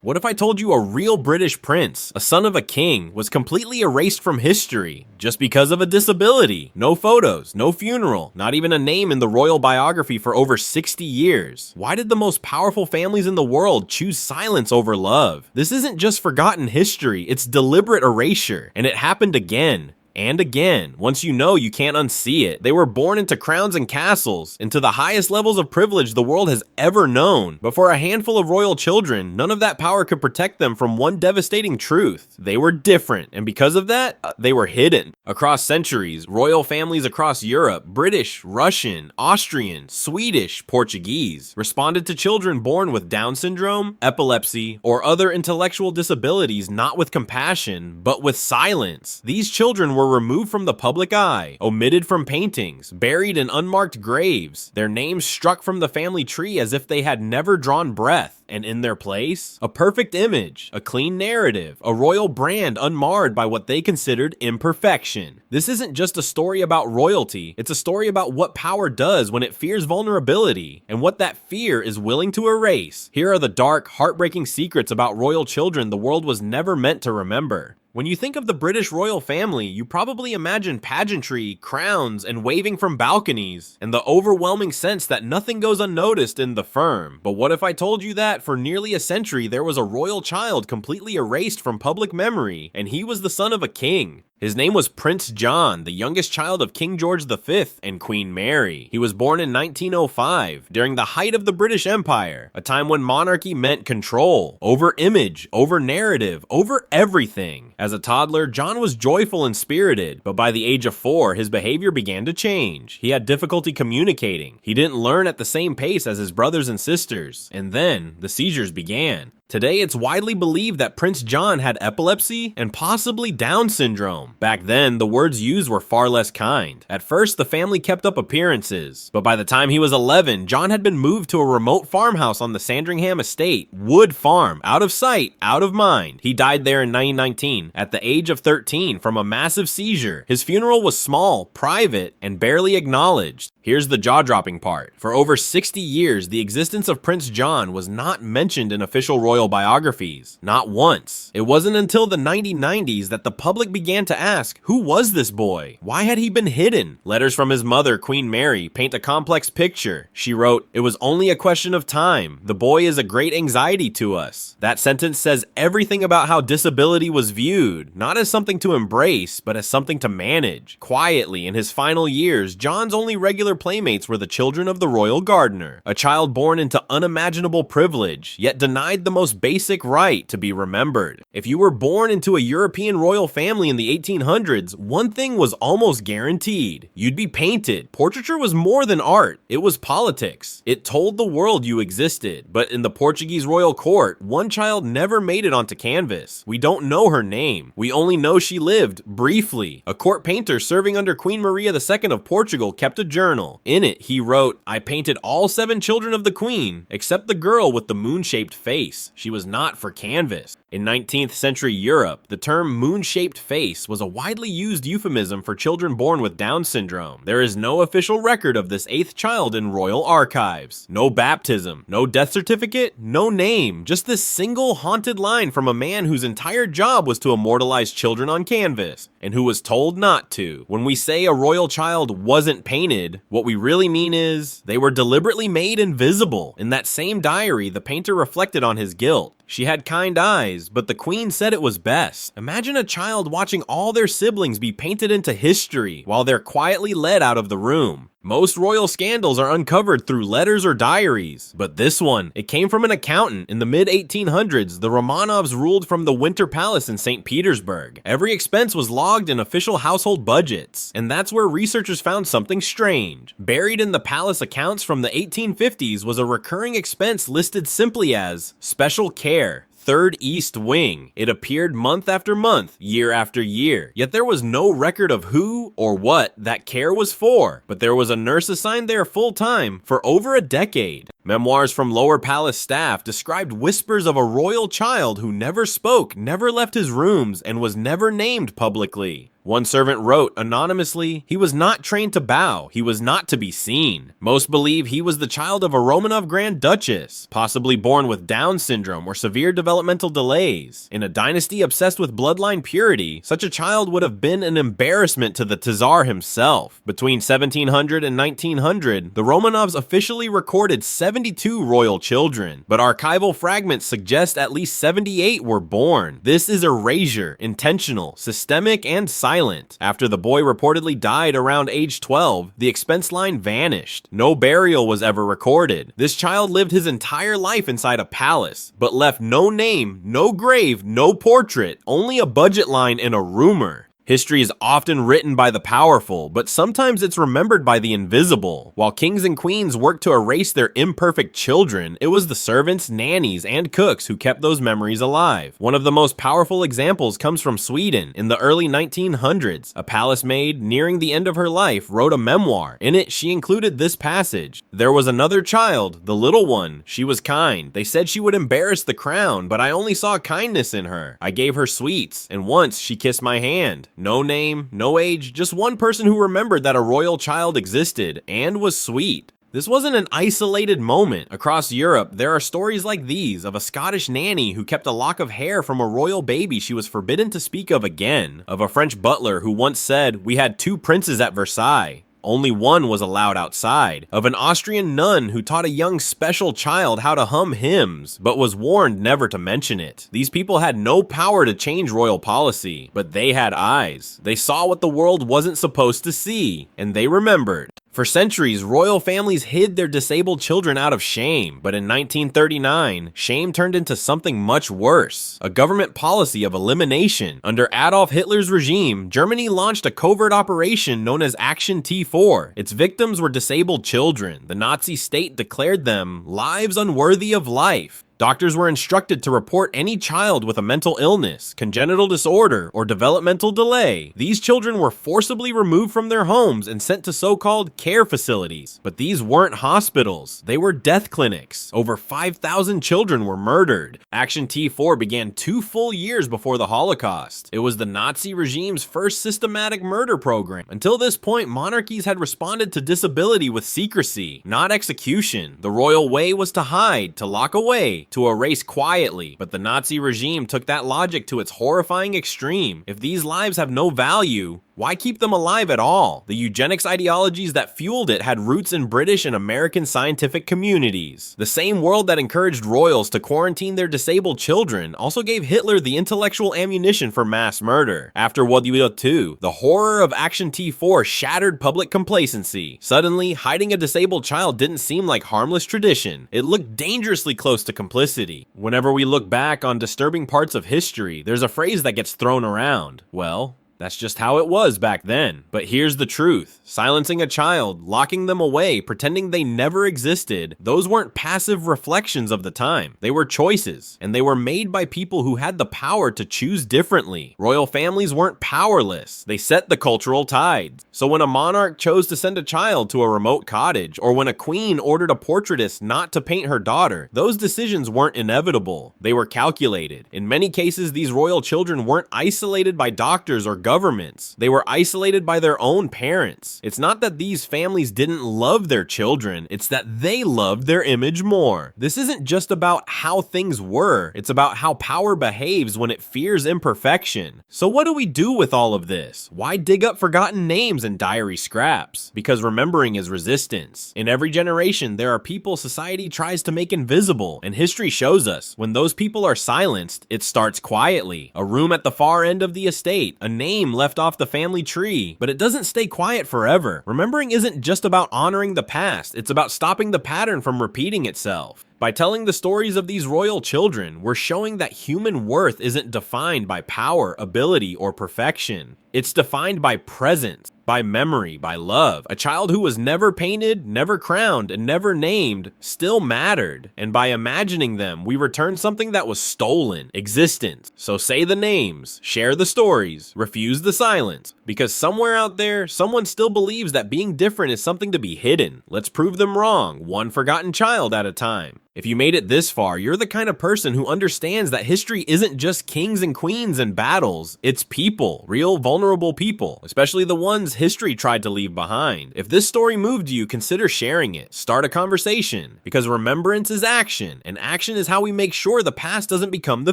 What if I told you a real British prince, a son of a king, was completely erased from history just because of a disability? No photos, no funeral, not even a name in the royal biography for over 60 years. Why did the most powerful families in the world choose silence over love? This isn't just forgotten history, it's deliberate erasure, and it happened again. And again, once you know, you can't unsee it. They were born into crowns and castles, into the highest levels of privilege the world has ever known. But for a handful of royal children, none of that power could protect them from one devastating truth. They were different, and because of that, they were hidden. Across centuries, royal families across Europe, British, Russian, Austrian, Swedish, Portuguese, responded to children born with Down syndrome, epilepsy, or other intellectual disabilities not with compassion, but with silence. These children were removed from the public eye, omitted from paintings, buried in unmarked graves, their names struck from the family tree as if they had never drawn breath, and in their place, a perfect image, a clean narrative, a royal brand unmarred by what they considered imperfection. This isn't just a story about royalty, it's a story about what power does when it fears vulnerability, and what that fear is willing to erase. Here are the dark, heartbreaking secrets about royal children the world was never meant to remember. When you think of the British royal family, you probably imagine pageantry, crowns, and waving from balconies, and the overwhelming sense that nothing goes unnoticed in the firm. But what if I told you that for nearly a century there was a royal child completely erased from public memory, and he was the son of a king? His name was Prince John, the youngest child of King George V and Queen Mary. He was born in 1905, during the height of the British Empire, a time when monarchy meant control, over image, over narrative, over everything. As a toddler, John was joyful and spirited, but by the age of 4, his behavior began to change. He had difficulty communicating. He didn't learn at the same pace as his brothers and sisters. And then, the seizures began. Today, it's widely believed that Prince John had epilepsy and possibly Down syndrome. Back then, the words used were far less kind. At first, the family kept up appearances, but by the time he was 11, John had been moved to a remote farmhouse on the Sandringham estate, Wood Farm, out of sight, out of mind. He died there in 1919, at the age of 13, from a massive seizure. His funeral was small, private, and barely acknowledged. Here's the jaw-dropping part. For over 60 years, the existence of Prince John was not mentioned in official royal biographies. Not once. It wasn't until the 1990s that the public began to ask, who was this boy? Why had he been hidden? Letters from his mother, Queen Mary, paint a complex picture. She wrote, "It was only a question of time. The boy is a great anxiety to us." That sentence says everything about how disability was viewed, not as something to embrace, but as something to manage. Quietly, in his final years, John's only regular playmates were the children of the royal gardener, a child born into unimaginable privilege, yet denied the most basic right to be remembered. If you were born into a European royal family in the 1800s, one thing was almost guaranteed. You'd be painted. Portraiture was more than art. It was politics. It told the world you existed. But in the Portuguese royal court, one child never made it onto canvas. We don't know her name. We only know she lived, briefly. A court painter serving under Queen Maria II of Portugal kept a journal. In it, he wrote, "I painted all 7 children of the queen, except the girl with the moon-shaped face. She was not for canvas." In 19th century Europe, the term moon-shaped face was a widely used euphemism for children born with Down syndrome. There is no official record of this 8th child in royal archives. No baptism, no death certificate, no name, just this single haunted line from a man whose entire job was to immortalize children on canvas, and who was told not to. When we say a royal child wasn't painted, what we really mean is they were deliberately made invisible. In that same diary, the painter reflected on his guilt. She had kind eyes, but the queen said it was best. Imagine a child watching all their siblings be painted into history while they're quietly led out of the room. Most royal scandals are uncovered through letters or diaries, but this one, it came from an accountant. In the mid-1800s, the Romanovs ruled from the Winter Palace in St. Petersburg. Every expense was logged in official household budgets, and that's where researchers found something strange. Buried in the palace accounts from the 1850s was a recurring expense listed simply as special care. Third East Wing. It appeared month after month, year after year. Yet there was no record of who or what that care was for. But there was a nurse assigned there full-time for over a decade. Memoirs from lower palace staff described whispers of a royal child who never spoke, never left his rooms, and was never named publicly. One servant wrote anonymously, "He was not trained to bow, he was not to be seen. Most believe he was the child of a Romanov Grand Duchess, possibly born with Down syndrome or severe developmental delays. In a dynasty obsessed with bloodline purity, such a child would have been an embarrassment to the Tsar himself." Between 1700 and 1900, the Romanovs officially recorded 72 royal children, but archival fragments suggest at least 78 were born. This is erasure, intentional, systemic, and silent. After the boy reportedly died around age 12, the expense line vanished. No burial was ever recorded. This child lived his entire life inside a palace, but left no name, no grave, no portrait, only a budget line and a rumor. History is often written by the powerful, but sometimes it's remembered by the invisible. While kings and queens worked to erase their imperfect children, it was the servants, nannies, and cooks who kept those memories alive. One of the most powerful examples comes from Sweden. In the early 1900s, a palace maid, nearing the end of her life, wrote a memoir. In it, she included this passage: "There was another child, the little one. She was kind. They said she would embarrass the crown, but I only saw kindness in her. I gave her sweets, and once she kissed my hand. No name, no age, just one person who remembered that a royal child existed and was sweet." This wasn't an isolated moment. Across Europe, there are stories like these of a Scottish nanny who kept a lock of hair from a royal baby she was forbidden to speak of again, of a French butler who once said, "We had 2 princes at Versailles. Only one was allowed outside," of an Austrian nun who taught a young special child how to hum hymns, but was warned never to mention it. These people had no power to change royal policy, but they had eyes. They saw what the world wasn't supposed to see, and they remembered. For centuries, royal families hid their disabled children out of shame, but in 1939, shame turned into something much worse, a government policy of elimination. Under Adolf Hitler's regime, Germany launched a covert operation known as Action T4. Its victims were disabled children. The Nazi state declared them lives unworthy of life. Doctors were instructed to report any child with a mental illness, congenital disorder, or developmental delay. These children were forcibly removed from their homes and sent to so-called care facilities. But these weren't hospitals, they were death clinics. Over 5,000 children were murdered. Action T4 began 2 full years before the Holocaust. It was the Nazi regime's first systematic murder program. Until this point, monarchies had responded to disability with secrecy, not execution. The royal way was to hide, to lock away, to erase quietly, but the Nazi regime took that logic to its horrifying extreme. If these lives have no value, why keep them alive at all? The eugenics ideologies that fueled it had roots in British and American scientific communities. The same world that encouraged royals to quarantine their disabled children also gave Hitler the intellectual ammunition for mass murder. After World War II, the horror of Action T4 shattered public complacency. Suddenly, hiding a disabled child didn't seem like harmless tradition. It looked dangerously close to complicity. Whenever we look back on disturbing parts of history, there's a phrase that gets thrown around. Well, that's just how it was back then. But here's the truth. Silencing a child, locking them away, pretending they never existed, those weren't passive reflections of the time. They were choices, and they were made by people who had the power to choose differently. Royal families weren't powerless. They set the cultural tides. So when a monarch chose to send a child to a remote cottage, or when a queen ordered a portraitist not to paint her daughter, those decisions weren't inevitable. They were calculated. In many cases, these royal children weren't isolated by doctors or governments. They were isolated by their own parents. It's not that these families didn't love their children, it's that they loved their image more. This isn't just about how things were, it's about how power behaves when it fears imperfection. So what do we do with all of this? Why dig up forgotten names and diary scraps? Because remembering is resistance. In every generation, there are people society tries to make invisible, and history shows us when those people are silenced, it starts quietly. A room at the far end of the estate, a name left off the family tree, but it doesn't stay quiet forever. Remembering isn't just about honoring the past, it's about stopping the pattern from repeating itself. By telling the stories of these royal children, we're showing that human worth isn't defined by power, ability, or perfection. It's defined by presence, by memory, by love. A child who was never painted, never crowned, and never named still mattered. And by imagining them, we return something that was stolen, existence. So say the names, share the stories, refuse the silence. Because somewhere out there, someone still believes that being different is something to be hidden. Let's prove them wrong, one forgotten child at a time. If you made it this far, you're the kind of person who understands that history isn't just kings and queens and battles, it's people, real vulnerable people, especially the ones history tried to leave behind. If this story moved you, consider sharing it. Start a conversation, because remembrance is action, and action is how we make sure the past doesn't become the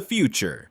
future.